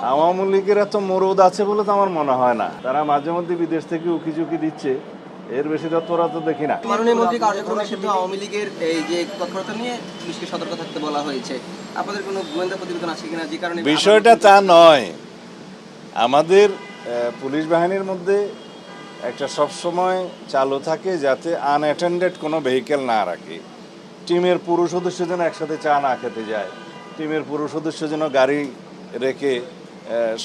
আওয়ামী লীগের এত মরদ আছে বলে তো আমার মনে হয় না। তারা মাঝে মধ্যে বিদেশ থেকে উকিঝুঁকি দিচ্ছে, এর বেশি তৎপরতা তো দেখি না। মাননীয় মন্ত্রী কার্যক্রমে কিন্তু আওয়ামী লীগের এই যে তৎপরতা নিয়ে পুলিশকে সতর্ক থাকতে বলা হয়েছে। আপনাদের কোনো গোয়েন্দা প্রতিবেদন আছে কিনা যে কারণে বিষয়টা তা নয়। আমাদের পুলিশ বাহিনীর মধ্যে একটা সবসময় চালু থাকে যাতে আনঅ্যাটেন্ডেড কোনো ভেহিকেল না রাখে। টিমের পুরো সদস্য যেন একসাথে চা না খেতে যায়, টিমের পুরো সদস্য যেন গাড়ি রেখে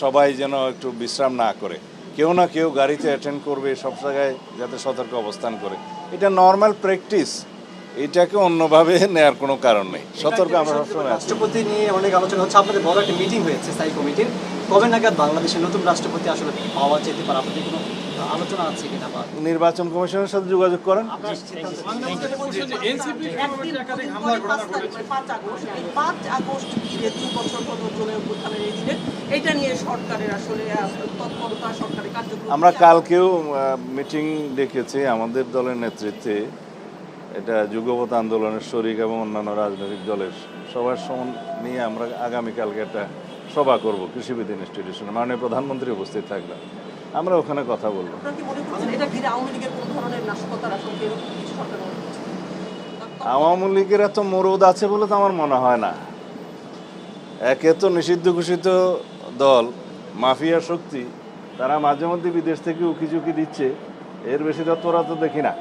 সবাই যেন একটু বিশ্রাম না করে, কেউ না কেউ গাড়িতে অ্যাটেন্ড করবে, সব জায়গায় যাতে সতর্ক অবস্থান করে। এটা নর্মাল প্র্যাকটিস, এটাকে অন্যভাবে নেওয়ার কোনো কারণ নেই। সতর্ক আমরা সবসময় আছি। রাষ্ট্রপতি নিয়ে অনেক আলোচনা হচ্ছে, আপনাদের বড় একটা মিটিং হয়েছে স্থায়ী কমিটির। কবে নাগাদ বাংলাদেশের নতুন রাষ্ট্রপতি আসলে পাওয়া যেতে পারে, আপনাদের কোনো আলোচনা আছে কিনা? বা নির্বাচন কমিশনের সাথে যোগাযোগ করেন। আমরা কালকেও মিটিং ডেকেছি আমাদের দলের নেতৃত্বে। এটা যুগপৎ আন্দোলনের শরিক এবং অন্যান্য রাজনৈতিক দলের সবার নিয়ে আমরা আগামীকালকে একটা সভা করব কৃষিবিদ ইনস্টিটিউশনে। মাননীয় প্রধানমন্ত্রী উপস্থিত থাকবেন, আমরা ওখানে কথা বলবো। আওয়ামী লীগের এত মরদ আছে বলে তো আমার মনে হয় না। একে তো নিষিদ্ধ ঘোষিত দল, মাফিয়া শক্তি, তারা মাঝে মধ্যে বিদেশ থেকে উকিঝুঁকি দিচ্ছে, এর বেশি তৎপরতা তো দেখি না।